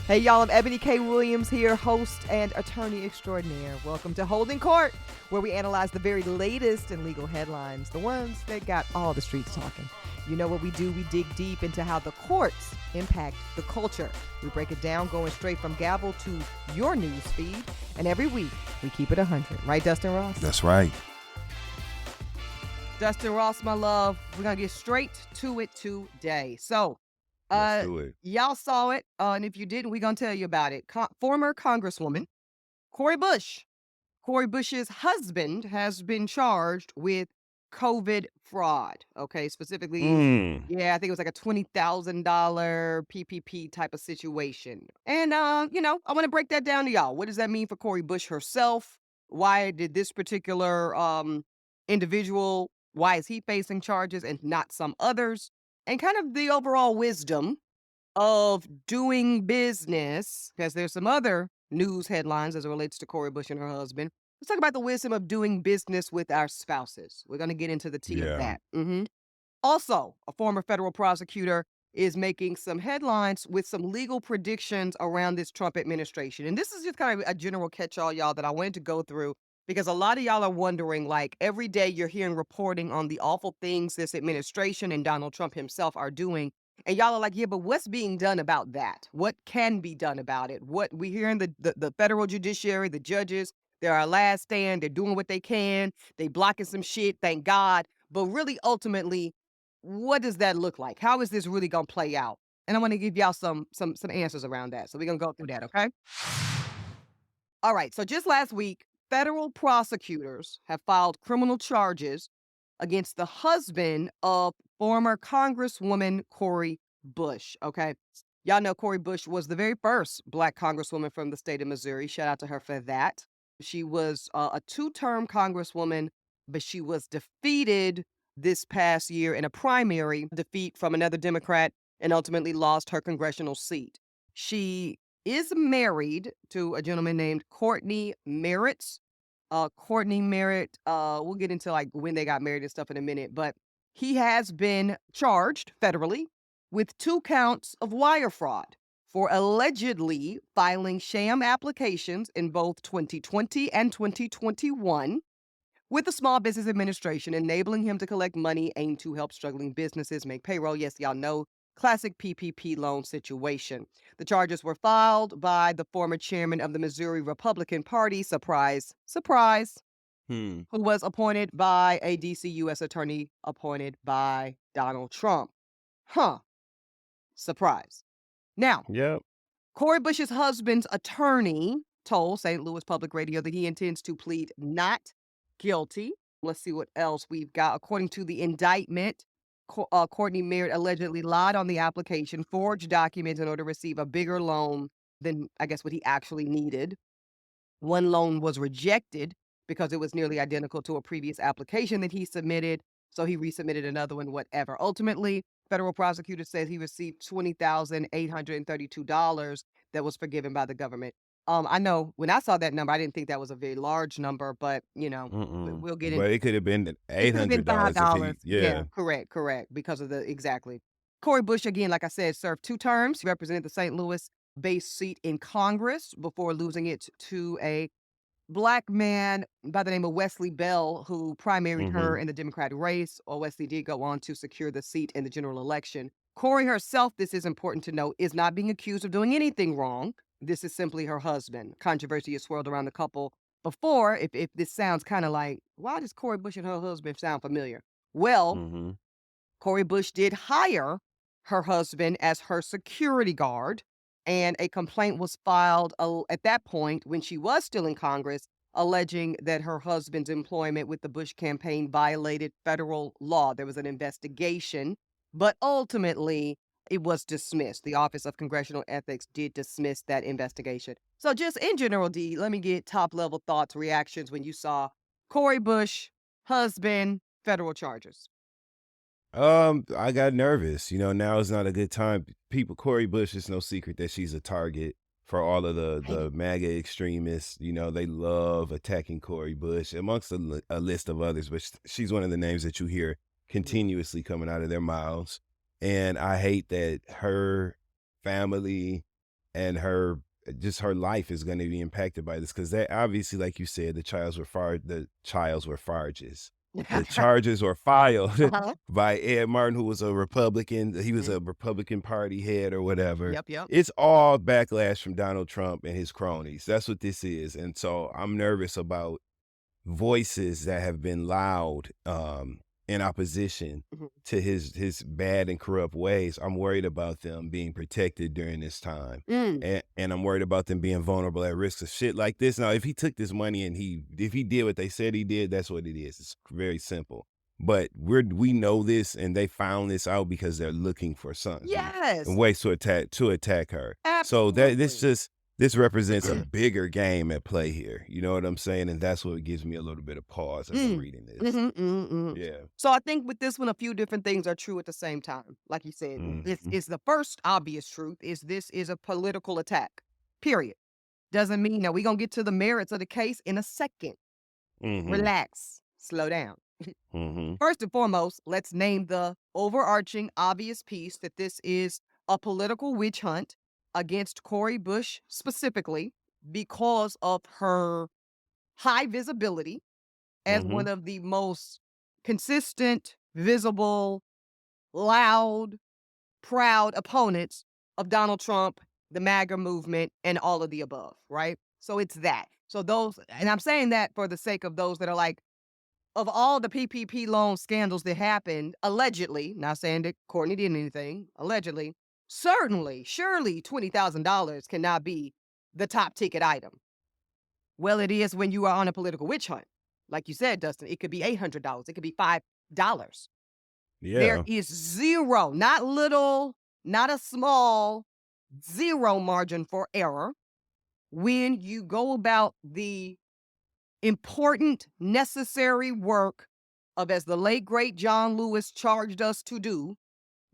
Hey, y'all, I'm Ebony K. Williams here, host and attorney extraordinaire. Welcome to Holding Court, where we analyze the very latest in legal headlines, the ones that got all the streets talking. You know what we do? We dig deep into how the courts impact the culture. We break it down, going straight from gavel to your news feed. And every week, we keep it 100. Right, Dustin Ross? That's right. Dustin Ross, my love, we're going to get straight to it today. So, Let's do it. y'all saw it, and if you didn't, we're going to tell you about it. Former Congresswoman Cori Bush. Cori Bush's husband has been charged with COVID fraud, okay? Specifically, I think it was like a $20,000 PPP type of situation. And, I want to break that down to y'all. What does that mean for Cori Bush herself? Why did this particular individual, why is he facing charges and not some others? And kind of the overall wisdom of doing business, because there's some other news headlines as it relates to Cori Bush and her husband. Let's talk about the wisdom of doing business with our spouses. We're going to get into the tea of that. Also, a former federal prosecutor is making some headlines with some legal predictions around this Trump administration. And this is just kind of a general catch-all, y'all, that I wanted to go through because a lot of y'all are wondering, like, every day you're hearing reporting on the awful things this administration and Donald Trump himself are doing. And y'all are like, yeah, but what's being done about that? What can be done about it? What we hear in the federal judiciary, the judges, they're our last stand. They're doing what they can. They blocking some shit, thank God. But really, ultimately, what does that look like? How is this really going to play out? And I want to give y'all some answers around that. So we're going to go through that, okay? All right. So just last week, federal prosecutors have filed criminal charges against the husband of former Congresswoman Cori Bush, okay? Y'all know Cori Bush was the very first Black Congresswoman from the state of Missouri. Shout out to her for that. She was a two-term Congresswoman, but she was defeated this past year in a primary defeat from another Democrat and ultimately lost her congressional seat. She is married to a gentleman named Cortney Merrits. Cortney Merritt, we'll get into like when they got married and stuff in a minute, but he has been charged federally with 2 counts of wire fraud for allegedly filing sham applications in both 2020 and 2021 with the Small Business Administration, enabling him to collect money aimed to help struggling businesses make payroll. Yes, y'all know, classic PPP loan situation. The charges were filed by the former chairman of the Missouri Republican Party, surprise, surprise, who was appointed by a D.C. U.S. attorney appointed by Donald Trump. Surprise. Now, Yep. Cori Bush's husband's attorney told St. Louis Public Radio that he intends to plead not guilty. Let's see what else we've got. According to the indictment, Cortney Merritt allegedly lied on the application, forged documents in order to receive a bigger loan than, I guess, what he actually needed. One loan was rejected because it was nearly identical to a previous application that he submitted. So he resubmitted another one, whatever. Ultimately, federal prosecutor says he received $20,832 that was forgiven by the government. I know when I saw that number, I didn't think that was a very large number, but we'll get into But it could have been it. Could have been $800 if $5. he, yeah. Correct. Because of the exactly. Cori Bush, again, like I said, served 2 terms. He represented the St. Louis-based seat in Congress before losing it to a Black man by the name of Wesley Bell, who primaried her in the Democratic race, or Wesley did go on to secure the seat in the general election. Cori herself, this is important to note, is not being accused of doing anything wrong. This is simply her husband. Controversy has swirled around the couple before. If this sounds kind of like, why does Cori Bush and her husband sound familiar? Well, Cori Bush did hire her husband as her security guard, and a complaint was filed at that point when she was still in Congress, alleging that her husband's employment with the Bush campaign violated federal law. There was an investigation, but ultimately it was dismissed. The Office of Congressional Ethics did dismiss that investigation. So just in general, D, let me get top-level thoughts, reactions when you saw Cori Bush, husband, federal charges. I got nervous. Now is not a good time. Cori Bush, is no secret that she's a target for all of the MAGA extremists. They love attacking Cori Bush amongst a list of others, but she's one of the names that you hear continuously coming out of their mouths. And I hate that her family and her life is going to be impacted by this because that obviously, like you said, the childs were charges. The charges were filed Uh-huh. by Ed Martin, who was a Republican. He was Mhm. a Republican Party head or whatever. Yep, yep. It's all backlash from Donald Trump and his cronies. That's what this is. And so I'm nervous about voices that have been loud in opposition Mhm. to his bad and corrupt ways. I'm worried about them being protected during this time. Mm. And I'm worried about them being vulnerable at risk of shit like this. Now, if he took this money and if he did what they said he did, that's what it is. It's very simple. But we know this, and they found this out because they're looking for something and Yes, ways to attack her. So absolutely. this represents a bigger game at play here. You know what I'm saying? And that's what gives me a little bit of pause as I'm Mm. reading this. Mhm, mhm, mhm. Yeah. So I think with this one, a few different things are true at the same time. Like you said, this Mhm. is the first obvious truth is this is a political attack. Period. Doesn't mean that we're gonna get to the merits of the case in a second. Mhm. Relax. Slow down. Mhm. First and foremost, let's name the overarching obvious piece that this is a political witch hunt against Cori Bush specifically because of her high visibility as one Mhm. of the most consistent, visible, loud, proud opponents of Donald Trump, the MAGA movement, and all of the above, right? So it's that. So those, and I'm saying that for the sake of those that are like, of all the PPP loan scandals that happened, allegedly, not saying that Courtney did anything, allegedly, certainly, surely $20,000 cannot be the top ticket item. Well, it is when you are on a political witch hunt. Like you said, Dustin, it could be $800, it could be $5. There Yeah. is zero, not little, not a small, zero margin for error when you go about the important, necessary work of, as the late great John Lewis charged us to do,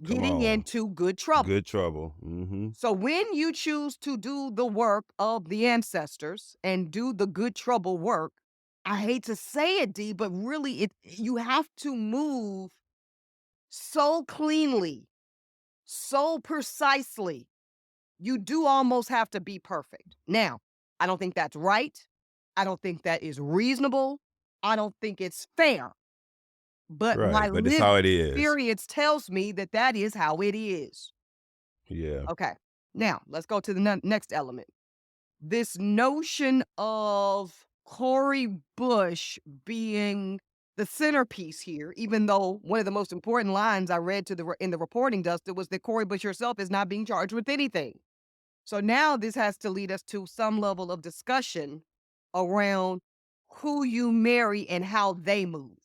Come getting on. into good trouble. Good trouble. Mhm. So when you choose to do the work of the ancestors and do the good trouble work, I hate to say it, D, but really you have to move so cleanly, so precisely. You do almost have to be perfect. Now, I don't think that's right. I don't think that is reasonable. I don't think it's fair. But my Right, but it's lived how it is. experience tells me that that is how it is. Yeah. Okay. Now, let's go to the next element. This notion of Cori Bush being the centerpiece here, even though one of the most important lines I read in the reporting, Dustin, was that Cori Bush herself is not being charged with anything. So now this has to lead us to some level of discussion around who you marry and how they move,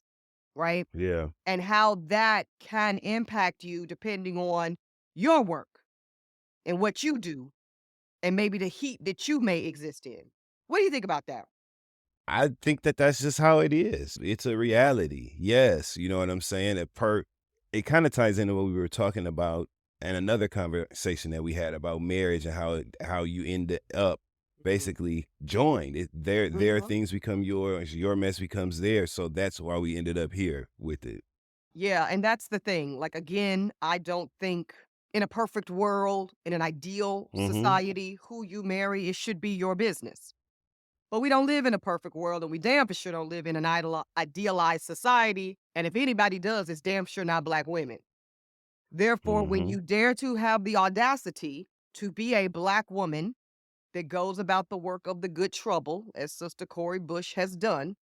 right? Yeah. And how that can impact you depending on your work and what you do and maybe the heat that you may exist in. What do you think about that? I think that that's just how it is. It's a reality. Yes, you know what I'm saying? It kind of ties into what we were talking about and another conversation that we had about marriage and how you end up Mhm. basically joined. Their Mhm. things become yours, your mess becomes theirs. So that's why we ended up here with it. Yeah, and that's the thing. Like, again, I don't think in a perfect world, in an ideal Mhm. society, who you marry, it should be your business. But we don't live in a perfect world, and we damn for sure don't live in an idealized society. And if anybody does, it's damn sure not Black women. Therefore, when Mhm. you dare to have the audacity to be a Black woman that goes about the work of the good trouble, as Sister Cori Bush has done,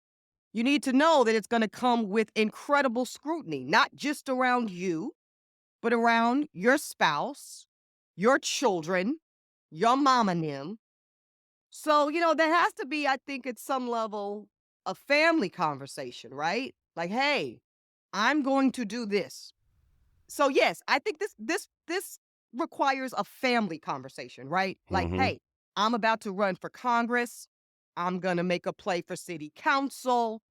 you need to know that it's going to come with incredible scrutiny, not just around you, but around your spouse, your children, your mom and them. So, there has to be, I think, at some level, a family conversation, right? Like, hey, I'm going to do this. So yes, I think this requires a family conversation, right? Like, Mhm. hey, I'm about to run for Congress. I'm gonna make a play for city council.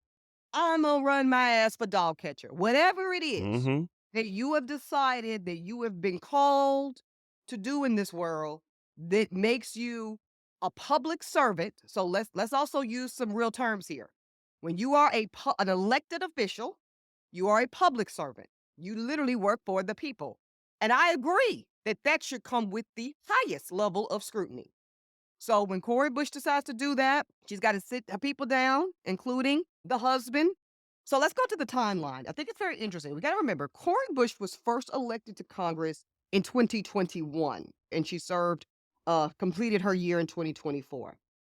I'm gonna run my ass for dog catcher. Whatever it is Mhm. that you have decided that you have been called to do in this world that makes you a public servant. So let's also use some real terms here. When you are an elected official, you are a public servant. You literally work for the people. And I agree. that should come with the highest level of scrutiny. So when Cori Bush decides to do that, she's got to sit her people down, including the husband. So let's go to the timeline. I think it's very interesting. We got to remember Cori Bush was first elected to Congress in 2021, and she completed her year in 2024.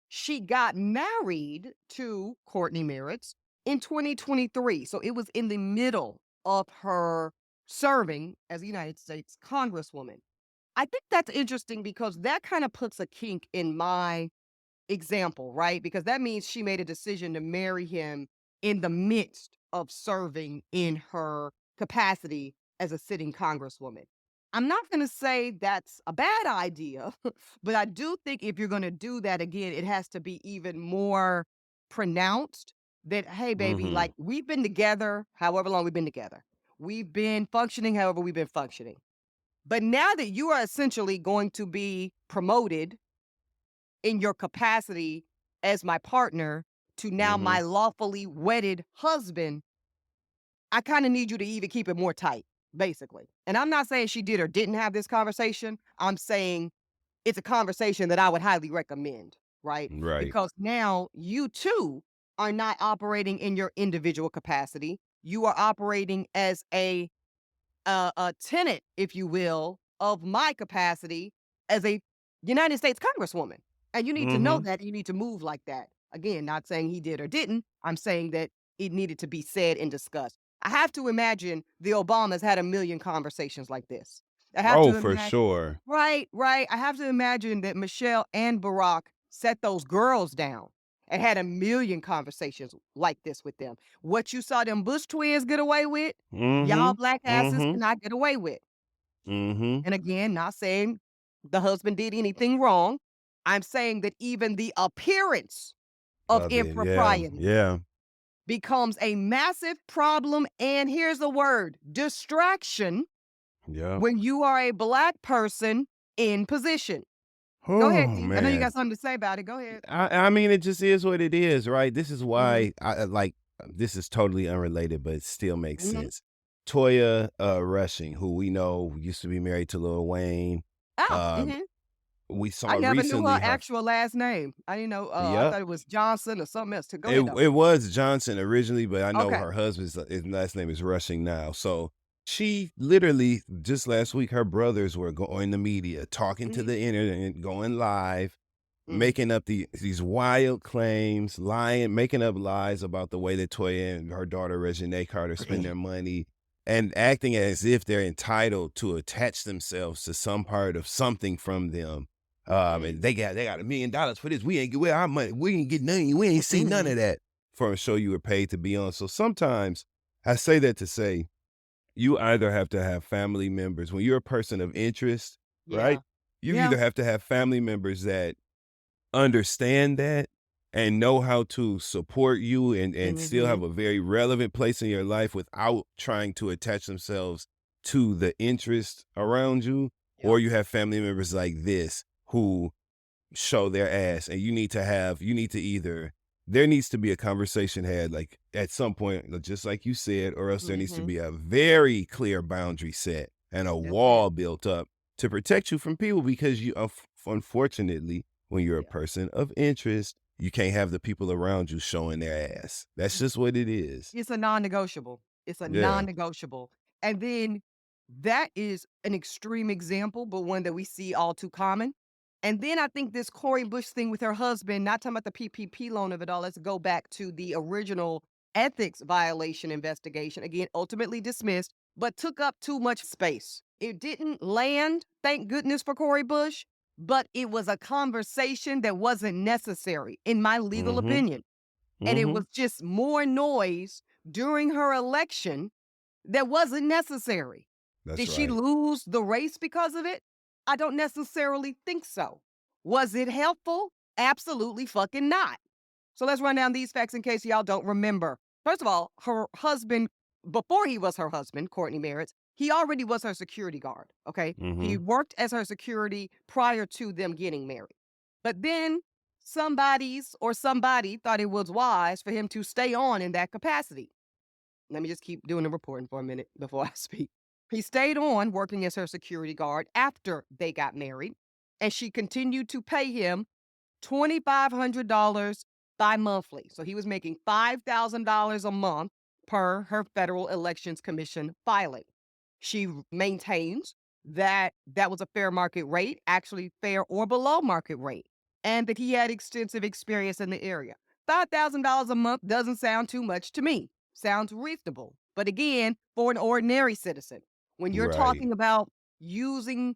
She got married to Cortney Merrits in 2023. So it was in the middle of her serving as a United States Congresswoman. I think that's interesting because that kind of puts a kink in my example, right? Because that means she made a decision to marry him in the midst of serving in her capacity as a sitting congresswoman. I'm not going to say that's a bad idea, but I do think if you're going to do that again, it has to be even more pronounced that, hey, baby, Mhm. like we've been together however long we've been together. We've been functioning however we've been functioning. But now that you are essentially going to be promoted in your capacity as my partner to now my Mhm. lawfully wedded husband, I kind of need you to even keep it more tight, basically. And I'm not saying she did or didn't have this conversation. I'm saying it's a conversation that I would highly recommend, right? Right. Because now you too are not operating in your individual capacity. You are operating as a tenet, if you will, of my capacity as a United States Congresswoman. And you need to know Mhm. that. You need to move like that. Again, not saying he did or didn't. I'm saying that it needed to be said and discussed. I have to imagine the Obamas had a million conversations like this. I have Oh, to for imagine. sure. Right, right. I have to imagine that Michelle and Barack set those girls down and had a million conversations like this with them. What you saw them Bush twins get away with, y'all Mhm. black asses Mhm. cannot get away with. Mhm. And again, not saying the husband did anything wrong. I'm saying that even the appearance of Of it. Yeah. impropriety Yeah. becomes a massive problem. And here's the word distraction Yep. when you are a black person in position. Go ahead, Oh, D. I know you man. got something to say about it. Go ahead. I mean, it just is what it is, right? This is Mhm, why like, this is totally unrelated, but it still makes mhm. sense. Toya, Rushing, who we know used to be married to Lil Wayne. Oh, Um, mhm. we I saw never knew her recently her actual last name. I didn't know, I Yep. thought it was Johnson or something else. Go It ahead, though. it was Johnson originally, but I know Okay. her husband's his last name is Rushing now. So she literally just last week, her brothers were going the media, talking to Mhm, the internet, going live, mm. making up these wild claims, lying, making up lies about the way that Toya and her daughter Reginae Carter spend their money, and acting as if they're entitled to attach themselves to some part of something from them. And Mm. they got $1 million for this. We ain't get our money. We ain't get none. We ain't see none Mhm. of that from a show you were paid to be on. So sometimes I say that to say you either have to have family members when you're a person of interest, right? Yeah. You Yeah. either have to have family members that understand that and know how to support you and still have Mhm. a very relevant place in your life without trying to attach themselves to the interest around you, Yep. or you have family members like this who show their ass, and you need to either there needs to be a conversation had like at some point, just like you said, or else there needs to Mhm. be a very clear boundary set and a That's it. wall built up to protect you from people because unfortunately, when you're a Yeah. person of interest, you can't have the people around you showing their ass. That's just what it is. It's a non-negotiable. It's a Yeah. non-negotiable. And then that is an extreme example, but one that we see all too common. And then I think this Cori Bush thing with her husband, not talking about the PPP loan of it all. Let's go back to the original ethics violation investigation. Again, ultimately dismissed, but took up too much space. It didn't land, thank goodness for Cori Bush, but it was a conversation that wasn't necessary, in my legal Mhm. opinion. And it Mhm. was just more noise during her election that wasn't necessary. That's Did she right. lose the race because of it? I don't necessarily think so. Was it helpful? Absolutely fucking not. So let's run down these facts in case y'all don't remember. First of all, her husband, before he was her husband, Cortney Merrits, he already was her security guard. Okay. He Mhm. worked as her security prior to them getting married. But then somebody thought it was wise for him to stay on in that capacity. Let me just keep doing the reporting for a minute before I speak. He stayed on working as her security guard after they got married, and she continued to pay him $2,500 bi-monthly. So he was making $5,000 a month per her Federal Elections Commission filing. She maintains that that was a fair market rate, actually fair or below market rate, and that he had extensive experience in the area. $5,000 a month doesn't sound too much to me. Sounds reasonable. But again, for an ordinary citizen, when you're Right. talking about using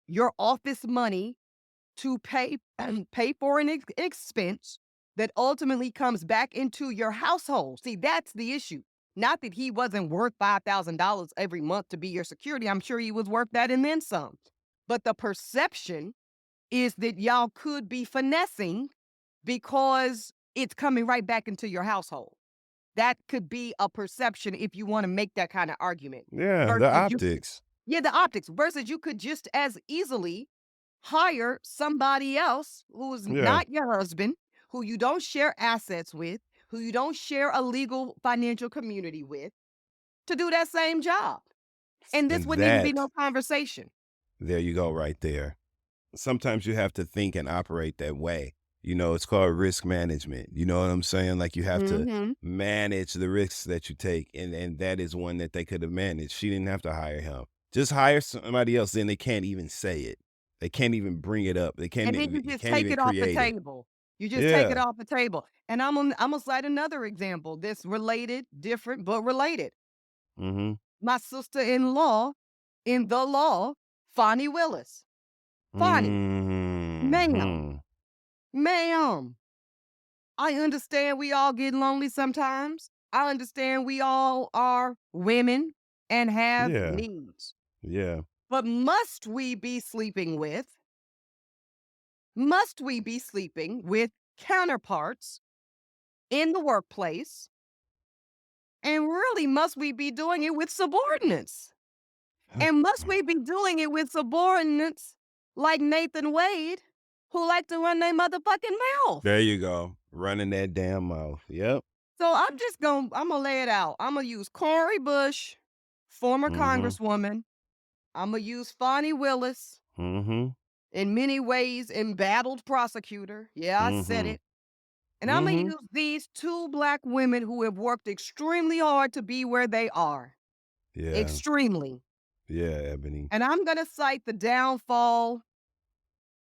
your office money to pay for an expense that ultimately comes back into your household. See, that's the issue. Not that he wasn't worth $5,000 every month to be your security. I'm sure he was worth that and then some. But the perception is that y'all could be finessing because it's coming right back into your household. That could be a perception if you want to make that kind of argument. Yeah, the Versus you optics. yeah, the optics versus you could just as easily hire somebody else who is Yeah. not your husband, who you don't share assets with, who you don't share a legal financial community with, to do that same job. And this And wouldn't even be that no conversation. there you go right there. Sometimes you have to think and operate that way. You know, it's called risk management. You know what I'm saying? Like you have to Mhm. manage the risks that you take. And that is one that they could have managed. She didn't have to hire him. Just hire somebody else, then they can't even say it. They can't even bring it up. They And then you you just can't take even it off the create it. table. You just take it Yeah. off the table. And I'm gonna cite another example that's related, different, but related. Mm-hmm. My sister-in-law in the law, Fonnie Willis. Fonnie, ma'am, Mm-hmm. ma'am. I understand we all get lonely sometimes. I understand we all are women and have Yeah. needs. Yeah. But must we be sleeping with counterparts in the workplace? And really, must we be doing it with subordinates? And must we be doing it with subordinates like Nathan Wade, who like to run their motherfucking mouth? There you go. Running that damn mouth. Yep. So I'm gonna lay it out. I'm gonna use Cori Bush, former Mm-hmm. Congresswoman. I'm gonna use Fonnie Willis, Mm-hmm. in many ways embattled prosecutor. Yeah, I said Mm-hmm. it. And I'm gonna Mm-hmm. use these two black women who have worked extremely hard to be where they are. Yeah. Extremely. Yeah, Ebony. And I'm gonna cite the downfall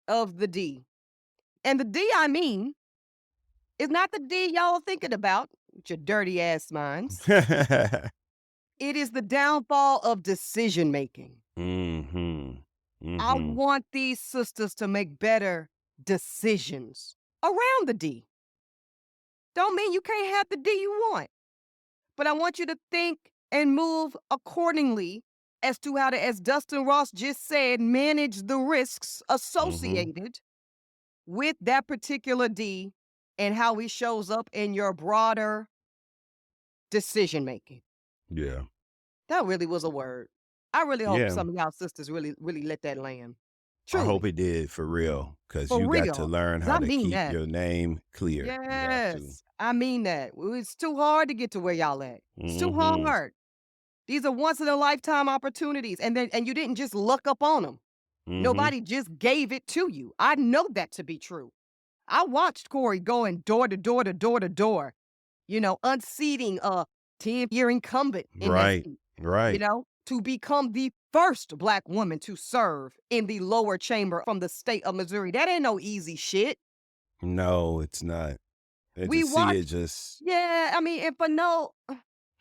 of the D. And the D I mean is not the D y'all are thinking about, with your dirty ass minds. It is the downfall of decision making. Mm-hmm. I Mm-hmm. want these sisters to make better decisions around the D. Don't mean you can't have the D you want, but I want you to think and move accordingly as to how to, as Dustin Ross just said, manage the risks Mm-hmm. associated with that particular D and how it shows up in your broader decision making. Yeah. That really was a word. I really hope Yeah. some of y'all sisters really, really let that land. I hope Truly. it did for real. Cause For you got to real. learn 'Cause how I to mean keep that. your name clear. You have to. Yes. I mean that. It's too hard to get to where y'all at. It's too Mm-hmm. hard. These are once in a lifetime opportunities. And you didn't just luck up on them. Mm-hmm. Nobody just gave it to you. I know that to be true. I watched Cori going door to door to door to door, unseating a 10-year incumbent in that Right. seat, Right. to become the first black woman to serve in the lower chamber from the state of Missouri. That ain't no easy shit. No, it's not. And to We see it watch, just yeah, I mean, and for no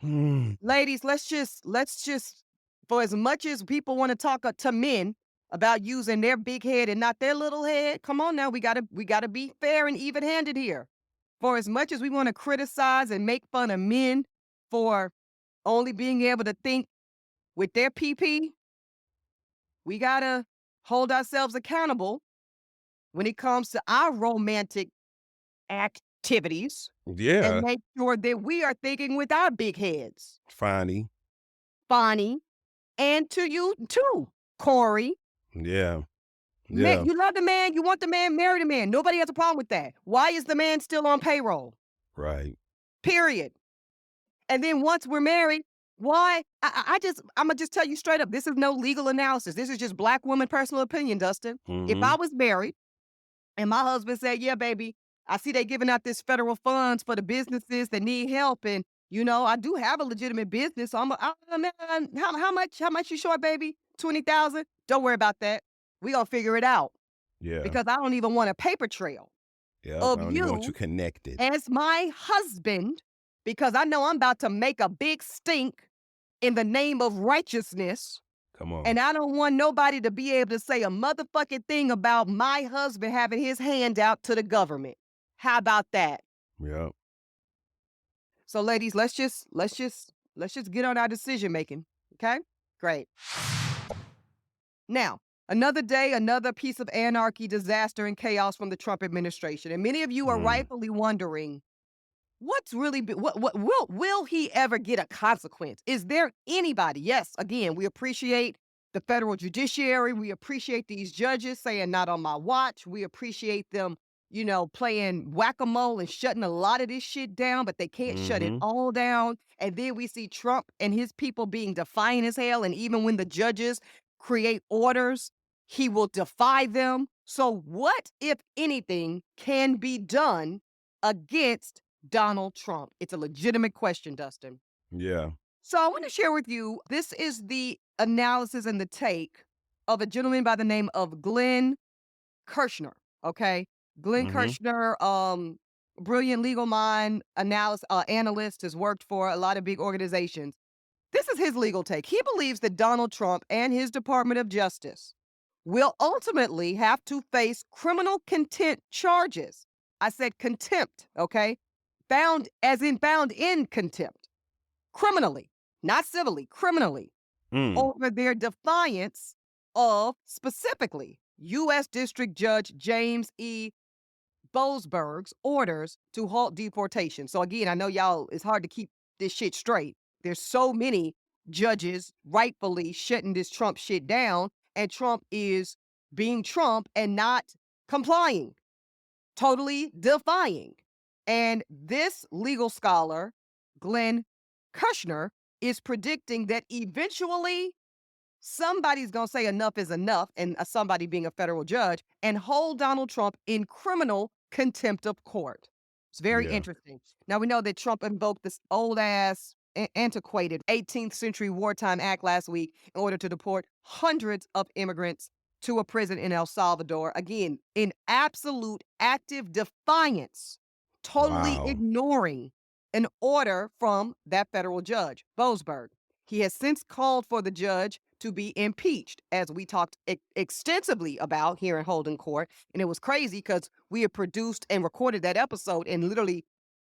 mm, ladies, let's just for as much as people want to talk to men about using their big head and not their little head, come on now, we gotta be fair and even-handed here. For as much as we want to criticize and make fun of men for only being able to think with their PP, we gotta hold ourselves accountable when it comes to our romantic activities and yeah, make sure that we are thinking with our big heads. funny. Bonnie, and to you too, Cori. Yeah. Yeah. You love the man, you want the man, marry the man. Nobody has a problem with that. Why is the man still on payroll? Right. Period. And then once we're married, Why? I'ma just tell you straight up. This is no legal analysis. This is just black woman personal opinion, Dustin. If I Mhm. was married and my husband said, "Yeah, baby, I see they giving out this federal funds for the businesses that need help, and I do have a legitimate business. So man, how much you short, baby? 20,000. Don't worry about that. We gonna figure it out Yeah. because I don't even want a paper trail Yep. of I don't even want you you connected. as my husband because I know I'm about to make a big stink in the name of righteousness." Come on. And I don't want nobody to be able to say a motherfucking thing about my husband having his hand out to the government. How about that? Yep. So ladies, let's just get on our decision making. Okay? Great. Now, another day, another piece of anarchy, disaster, and chaos from the Trump administration. And many of you are Mm. rightfully wondering, what's really what will he ever get a consequence? Is there anybody? Yes, again, we appreciate the federal judiciary. We appreciate these judges saying not on my watch. We appreciate them, playing whack-a-mole and shutting a lot of this shit down, but they can't shut it Mhm. all down. And then we see Trump and his people being defiant as hell. And even when the judges create orders, he will defy them. So what, if anything, can be done against Donald Trump? It's a legitimate question, Dustin. Yeah. So I want to share with you, this is the analysis and the take of a gentleman by the name of Glenn Kirshner. Okay. Glenn Mhm. Kirshner, brilliant legal mind, analyst, has worked for a lot of big organizations. This is his legal take. He believes that Donald Trump and his Department of Justice will ultimately have to face criminal contempt charges. I said contempt, okay? Found in contempt, criminally, not civilly, criminally, Mm. over their defiance of specifically U.S. District Judge James E. Boasberg's orders to halt deportation. So again, I know y'all, it's hard to keep this shit straight. There's so many judges rightfully shutting this Trump shit down, and Trump is being Trump and not complying, totally defying. And this legal scholar, Glenn Kushner, is predicting that eventually somebody's going to say enough is enough, and somebody being a federal judge, and hold Donald Trump in criminal contempt of court. It's very Yeah. interesting. Now, we know that Trump invoked this old ass, antiquated 18th century wartime act last week in order to deport hundreds of immigrants to a prison in El Salvador. Again, in absolute active defiance, totally Wow. ignoring an order from that federal judge, Boasberg. He has since called for the judge to be impeached, as we talked extensively about here in Holden Court. And it was crazy because we had produced and recorded that episode, and literally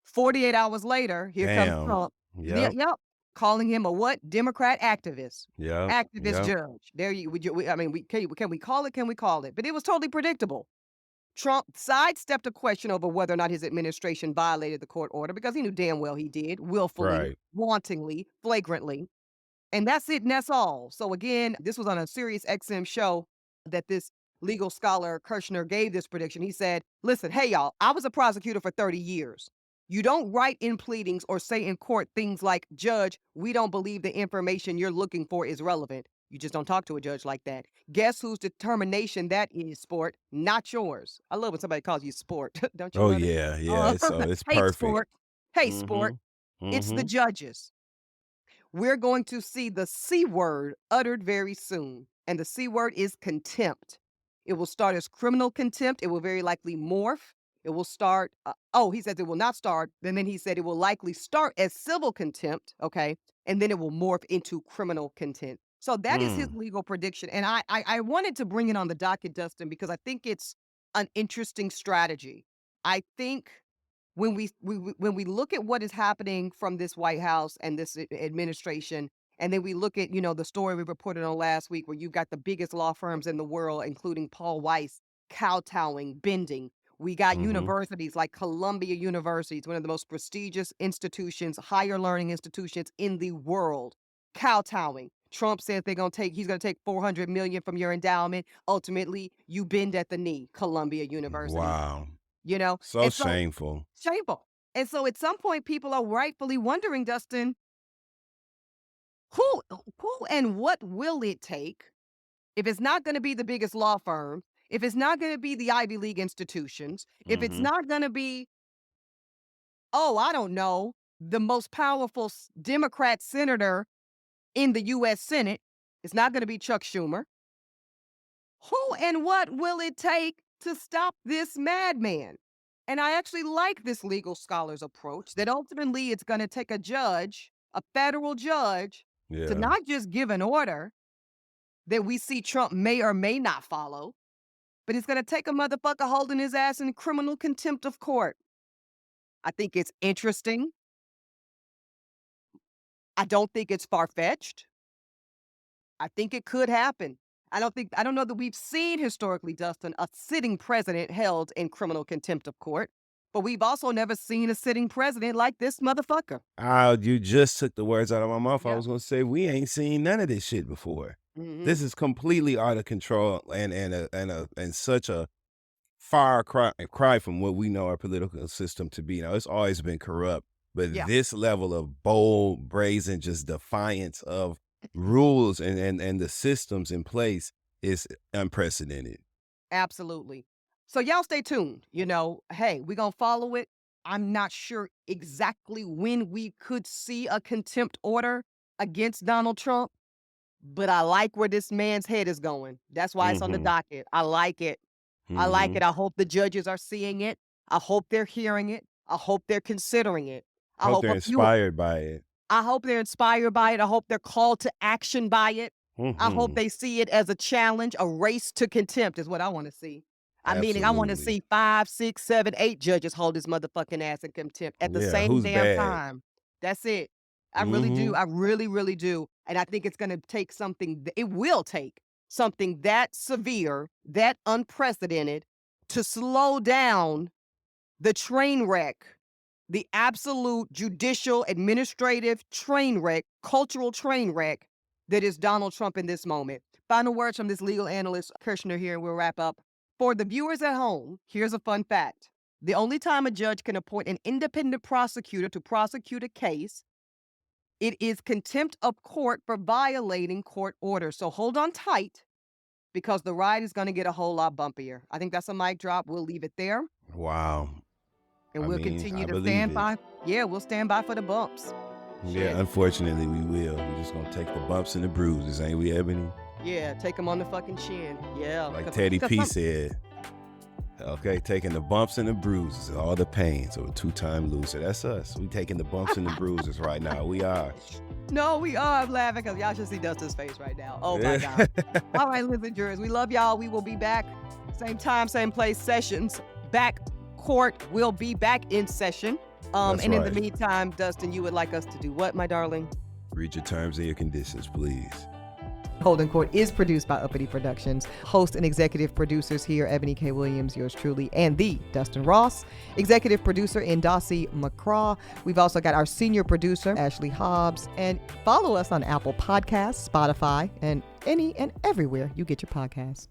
48 hours later, here comes Damn. Trump. Yep, Yep. yep, calling him a what? Democrat activist. Yep. Activist Yep. judge. There you, I mean, can we call it? Can we call it? But it was totally predictable. Trump sidestepped a question over whether or not his administration violated the court order because he knew damn well he did, willfully, Right. wantingly, flagrantly. And that's it, and that's all. So again, this was on a Sirius XM show that this legal scholar Kirshner gave this prediction. He said, "Listen, hey y'all, I was a prosecutor for 30 years. You don't write in pleadings or say in court things like, 'Judge, we don't believe the information you're looking for is relevant.' You just don't talk to a judge like that. Guess whose determination that is, sport, not yours." I love when somebody calls you sport. Don't you Oh love it? yeah. Yeah. Uh, It's hey, perfect. sport. Hey, sport. Mhm. It's the Mhm. judges. We're going to see the C word uttered very soon. And the C word is contempt. It will start as criminal contempt. It will very likely morph. It will start, he says it will not start. And then he said it will likely start as civil contempt. Okay. And then it will morph into criminal contempt. So that is his Mm. legal prediction. And I wanted to bring it on the docket, Dustin, because I think it's an interesting strategy. I think when we look at what is happening from this White House and this administration, and then we look at the story we reported on last week, where you've got the biggest law firms in the world, including Paul Weiss, kowtowing, bending. We got Mhm. universities like Columbia University, it's one of the most prestigious institutions, higher learning institutions in the world, kowtowing. Trump said he's gonna take 400 million from your endowment. Ultimately, you bend at the knee, Columbia University. Wow. You know? So And so shameful. shameful. And so at some point, people are rightfully wondering, Dustin, Who and what will it take if it's not going to be the biggest law firm, if it's not going to be the Ivy League institutions, if it's Mhm. not going to be, oh, I don't know, the most powerful Democrat senator in the U.S. Senate, it's not going to be Chuck Schumer. Who and what will it take to stop this madman? And I actually like this legal scholar's approach that ultimately it's going to take a judge, a federal judge, to Yeah. not just give an order that we see Trump may or may not follow, but it's going to take a motherfucker holding his ass in criminal contempt of court. I think it's interesting. I don't think it's far fetched. I think it could happen. I don't know that we've seen historically, Dustin, a sitting president held in criminal contempt of court, but we've also never seen a sitting president like this motherfucker. You just took the words out of my mouth. I Yeah. was gonna say we ain't seen none of this shit before. Hmm. This is completely out of control and such a far cry from what we know our political system to be. Now, it's always been corrupt, but Yeah. this level of bold, brazen, just defiance of rules and the systems in place is unprecedented. Absolutely. So y'all stay tuned. Hey, we're going to follow it. I'm not sure exactly when we could see a contempt order against Donald Trump, but I like where this man's head is going. That's why it's on the Mhm. docket. I like it. I like it. Mhm. I hope the judges are seeing it. I hope they're hearing it. I hope they're considering it. I Hope hope they're a few inspired by it. I hope they're inspired by it. I hope they're called to action by it. I hope Mhm. they see it as a challenge, a race to contempt is what I want to see. I want to Absolutely. see 5, 6, 7, 8 judges hold this motherfucking ass in contempt at the Yeah, same who's damn bad? time. That's it. I really do. Mhm. I really, really do. And I think it's going to take something, it will take something that severe, that unprecedented to slow down the train wreck, the absolute judicial, administrative train wreck, cultural train wreck that is Donald Trump in this moment. Final words from this legal analyst, Kirshner, here, and we'll wrap up. For the viewers at home, here's a fun fact. The only time a judge can appoint an independent prosecutor to prosecute a case, it is contempt of court for violating court orders. So hold on tight because the ride is going to get a whole lot bumpier. I think that's a mic drop. We'll leave it there. Wow. And I we'll mean, continue I to believe stand it. by. Yeah, we'll stand by for the bumps. Yeah, Shit. unfortunately, we will. We're just gonna take the bumps and the bruises, ain't we, Ebony? Yeah, take them on the fucking chin. Yeah. Like Teddy Cause P some, said. Okay, taking the bumps and the bruises and all the pains of a two-time loser. That's us. We taking the bumps and the bruises right now. We are. no, we are. I'm laughing because y'all should see Dustin's face right now. Oh my Yeah. God. All right, listen, jurors. We love y'all. We will be back. Same time, same place, sessions. Back court will be back in session. That's And in the right. meantime, Dustin, you would like us to do what, my darling? Read your terms and your conditions, please. Holding Court is produced by Uppity Productions. Host and executive producers here, Ebony K. Williams, yours truly, and the Dustin Ross. Executive producer in Dossie, McCraw. We've also got our senior producer, Ashley Hobbs. And follow us on Apple Podcasts, Spotify, and any and everywhere you get your podcast.